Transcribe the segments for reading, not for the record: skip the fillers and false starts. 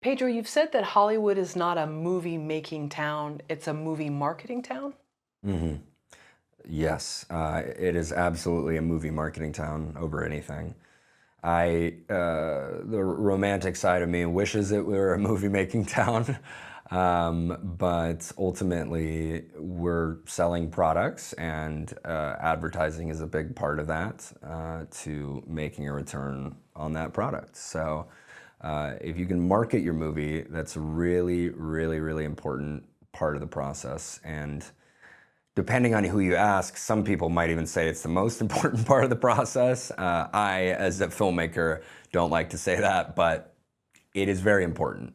Pedro, you've said that Hollywood is not a movie-making town, it's a movie marketing town? hmm Yes, it is absolutely a movie marketing town over anything. The romantic side of me wishes it were a movie making town, but ultimately we're selling products, and advertising is a big part of that to making a return on that product. So if you can market your movie, that's a really, really, really important part of the process. And depending on who you ask, some people might even say it's the most important part of the process. I, as a filmmaker, don't like to say that, but it is very important.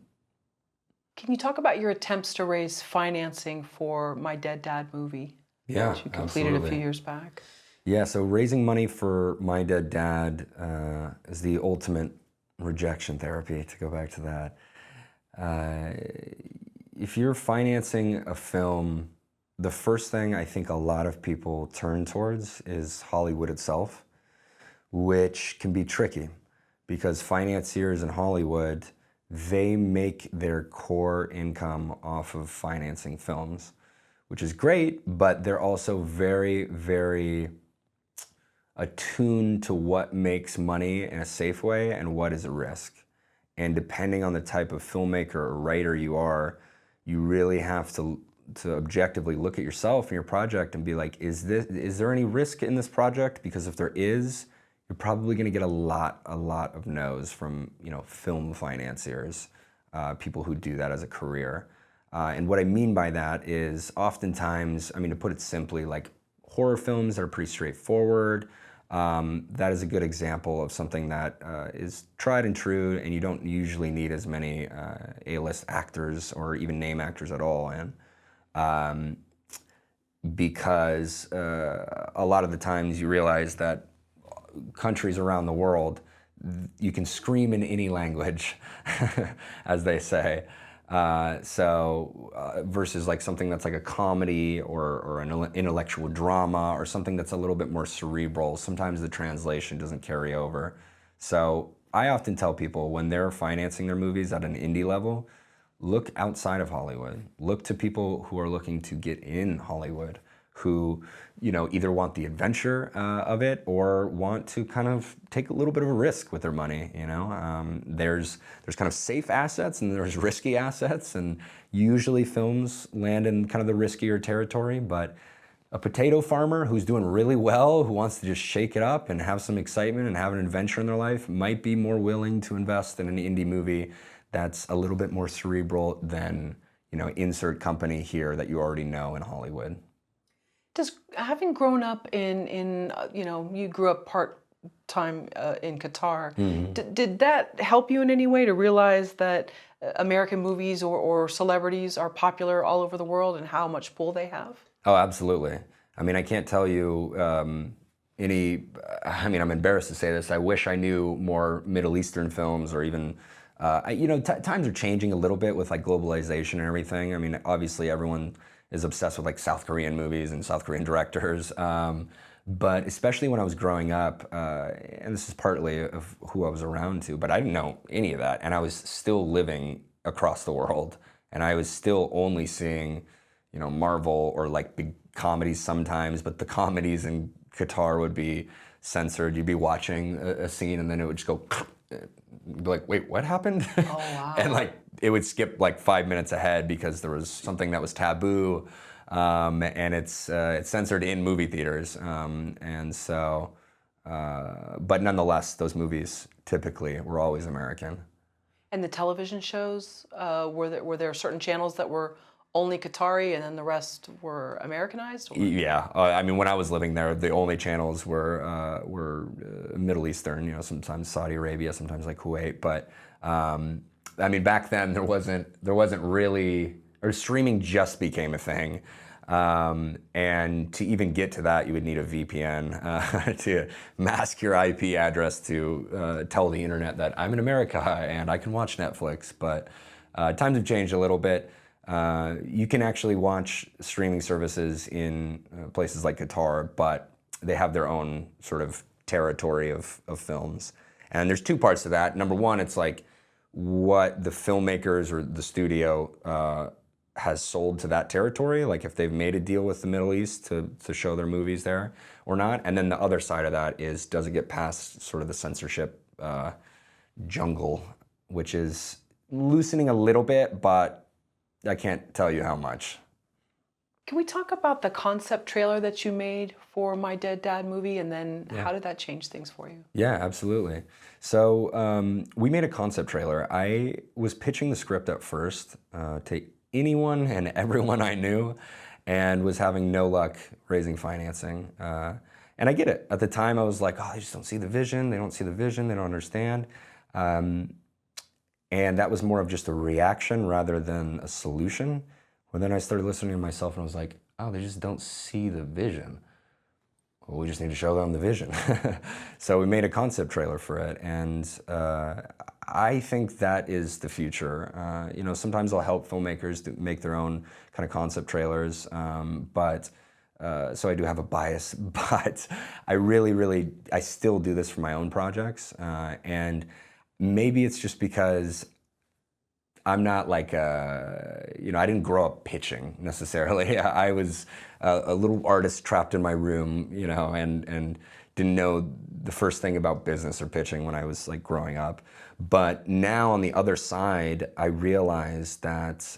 Can you talk about your attempts to raise financing for My Dead Dad movie, Yeah, which you completed a few absolutely. years back? Yeah, so raising money for My Dead Dad is the ultimate rejection therapy, to go back to that. Uh, if you're financing a film, the first thing I think a lot of people turn towards is Hollywood itself, which can be tricky because financiers in Hollywood, they make their core income off of financing films, which is great, but they're also very, very attuned to what makes money in a safe way and what is a risk. And depending on the type of filmmaker or writer you are, you really have to objectively look at yourself and your project and be like, is there any risk in this project? Because if there is, you're probably going to get a lot of no's from film financiers, people who do that as a career. And what I mean by that is oftentimes, I mean, to put it simply, like horror films that are pretty straightforward. That is a good example of something that is tried and true, and you don't usually need as many A-list actors or even name actors at all. And because a lot of the times you realize that countries around the world, you can scream in any language, as they say. Versus like something that's like a comedy or an intellectual drama or something that's a little bit more cerebral, sometimes the translation doesn't carry over. So I often tell people when they're financing their movies at an indie level, look outside of Hollywood. Look to people who are looking to get in Hollywood, who either want the adventure of it or want to kind of take a little bit of a risk with their money. There's kind of safe assets and there's risky assets, and usually films land in kind of the riskier territory. But a potato farmer who's doing really well, who wants to just shake it up and have some excitement and have an adventure in their life, might be more willing to invest in an indie movie that's a little bit more cerebral than insert company here that you already know in Hollywood. Does having grown up in you grew up part-time in Qatar, did that help you in any way to realize that American movies or celebrities are popular all over the world and how much pull they have? Oh, absolutely. I mean, I can't tell you I'm embarrassed to say this. I wish I knew more Middle Eastern films or even, times are changing a little bit with like globalization and everything. I mean, obviously everyone is obsessed with like South Korean movies and South Korean directors. But especially when I was growing up, and this is partly of who I was around to, but I didn't know any of that. And I was still living across the world, and I was still only seeing Marvel or like big comedies sometimes, but the comedies in Qatar would be censored. You'd be watching a scene and then it would just go, you'd be like, wait, what happened? Oh, wow. And like it would skip like 5 minutes ahead because there was something that was taboo, and it's censored in movie theaters. But nonetheless, those movies typically were always American. And the television shows, were there certain channels that were only Qatari and then the rest were Americanized? Or? Yeah, I mean, when I was living there, the only channels were Middle Eastern. Sometimes Saudi Arabia, sometimes like Kuwait. But I mean, back then there wasn't really, or streaming just became a thing. And to even get to that, you would need a VPN to mask your IP address to tell the internet that I'm in America and I can watch Netflix. But times have changed a little bit. You can actually watch streaming services in places like Qatar, but they have their own sort of territory of films. And there's two parts to that. Number one, it's like what the filmmakers or the studio has sold to that territory, like if they've made a deal with the Middle East to show their movies there or not. And then the other side of that is, does it get past sort of the censorship jungle, which is loosening a little bit, but I can't tell you how much. Can we talk about the concept trailer that you made for My Dead Dad movie, and then how did that change things for you? Yeah, absolutely. So we made a concept trailer. I was pitching the script at first to anyone and everyone I knew, and was having no luck raising financing. And I get it. At the time, I was like, oh, they just don't see the vision. They don't see the vision. They don't understand. And that was more of just a reaction rather than a solution. But then I started listening to myself and I was like, oh, they just don't see the vision. Well, we just need to show them the vision. So we made a concept trailer for it. And I think that is the future. You know, sometimes I'll help filmmakers to make their own kind of concept trailers. So I do have a bias, but I still do this for my own projects. And maybe it's just because I'm not like you know, I didn't grow up pitching necessarily. I was a little artist trapped in my room, you know, and didn't know the first thing about business or pitching when I was like growing up. But now on the other side, I realized that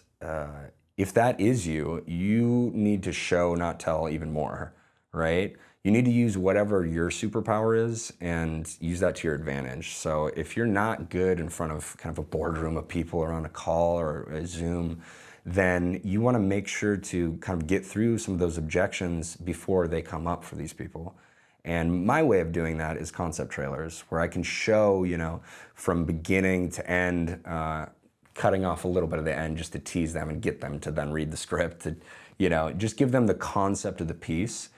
if that is you, you need to show, not tell even more, right? You need to use whatever your superpower is and use that to your advantage. So if you're not good in front of kind of a boardroom of people or on a call or a Zoom, then you want to make sure to kind of get through some of those objections before they come up for these people. And my way of doing that is concept trailers, where I can show, you know, from beginning to end, cutting off a little bit of the end just to tease them and get them to then read the script, to, you know, just give them the concept of the piece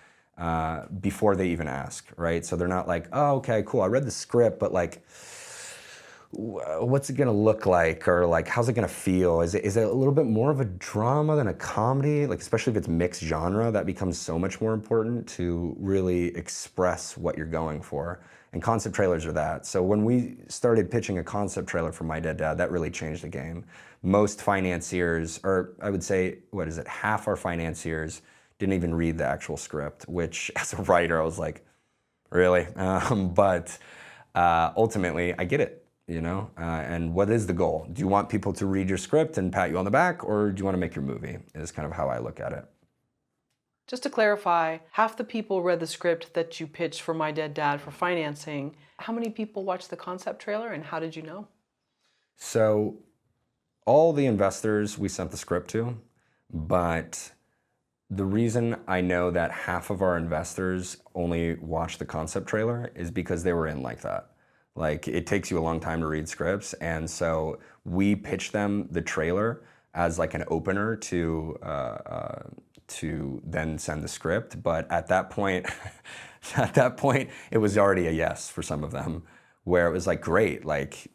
before they even ask, right? So they're not like, oh, okay, cool, I read the script, but like, what's it gonna look like? Or like, how's it gonna feel? Is it a little bit more of a drama than a comedy? Like, especially if it's mixed genre, that becomes so much more important to really express what you're going for. And concept trailers are that. So when we started pitching a concept trailer for My Dead Dad, that really changed the game. Most financiers, or I would say, what is it, half our financiers didn't even read the actual script, which as a writer, I was like, really? But ultimately, I get it, you know? And what is the goal? Do you want people to read your script and pat you on the back, or do you want to make your movie? Is kind of how I look at it. Just to clarify, half the people read the script that you pitched for My Dead Dad for financing. How many people watched the concept trailer, and how did you know? So all the investors we sent the script to, but the reason I know that half of our investors only watched the concept trailer is because they were in like that. Like, it takes you a long time to read scripts, and so we pitched them the trailer as like an opener to then send the script. But at that point, it was already a yes for some of them, where it was like, great, like,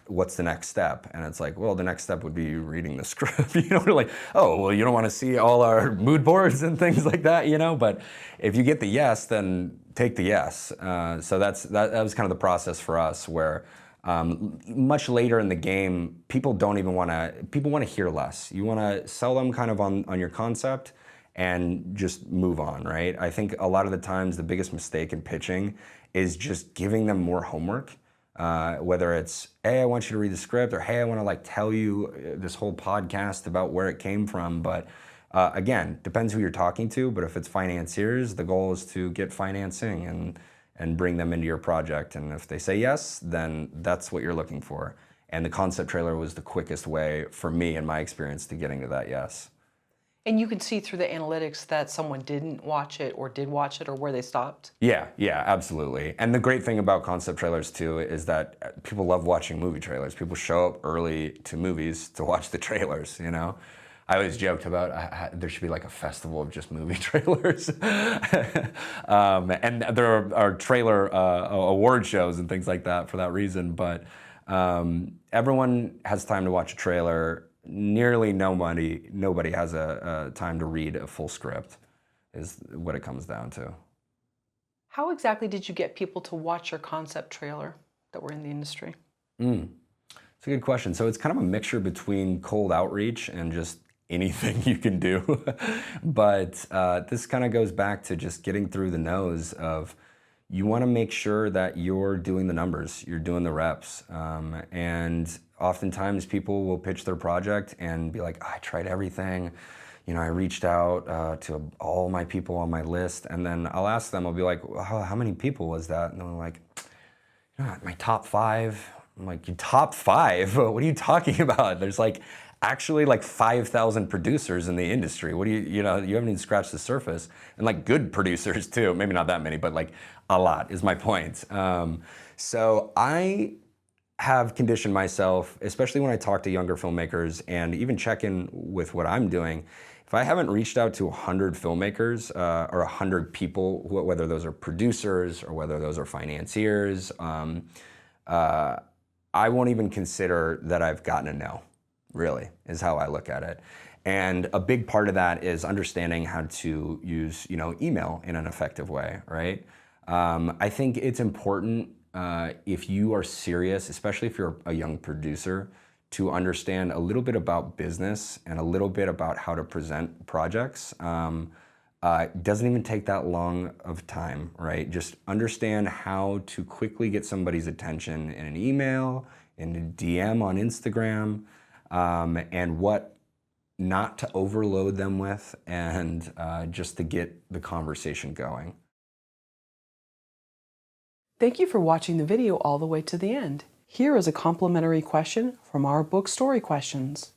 what's the next step? And it's like, well, the next step would be you reading the script. You know, we're like, oh, well, you don't want to see all our mood boards and things like that, you know? But if you get the yes, then take the yes. So that was kind of the process for us, where much later in the game, people want to hear less. You want to sell them kind of on your concept and just move on, right? I think a lot of the times the biggest mistake in pitching is just giving them more homework. Whether it's, hey, I want you to read the script, or hey, I want to like tell you this whole podcast about where it came from. But again, depends who you're talking to. But if it's financiers, the goal is to get financing and bring them into your project. And if they say yes, then that's what you're looking for. And the concept trailer was the quickest way for me, in my experience, to getting to that yes. And you can see through the analytics that someone didn't watch it or did watch it, or where they stopped? Yeah, absolutely. And the great thing about concept trailers too is that people love watching movie trailers. People show up early to movies to watch the trailers, you know? I always joked about there should be like a festival of just movie trailers. And there are trailer award shows and things like that for that reason. But everyone has time to watch a trailer. Nearly nobody has a time to read a full script, is what it comes down to. How exactly did you get people to watch your concept trailer that were in the industry? It's a good question. So it's kind of a mixture between cold outreach and just anything you can do. But this kind of goes back to just getting through the nose of, you want to make sure that you're doing the numbers, you're doing the reps. And oftentimes people will pitch their project and be like, I tried everything. You know, I reached out to all my people on my list. And then I'll ask them, I'll be like, well, how many people was that? And they're like, my top 5. I'm like, your top 5? What are you talking about? There's like actually like 5,000 producers in the industry. What do you know, you haven't even scratched the surface. And like good producers too, maybe not that many, but like a lot is my point. So I have conditioned myself, especially when I talk to younger filmmakers and even check in with what I'm doing. If I haven't reached out to 100 filmmakers or 100 people, whether those are producers or whether those are financiers, I won't even consider that I've gotten a no, really, is how I look at it. And a big part of that is understanding how to use, email in an effective way, right? I think it's important if you are serious, especially if you're a young producer, to understand a little bit about business and a little bit about how to present projects. It doesn't even take that long of time, right? Just understand how to quickly get somebody's attention in an email, in a DM on Instagram, and what not to overload them with, and just to get the conversation going. Thank you for watching the video all the way to the end. Here is a complimentary question from our book Story Questions.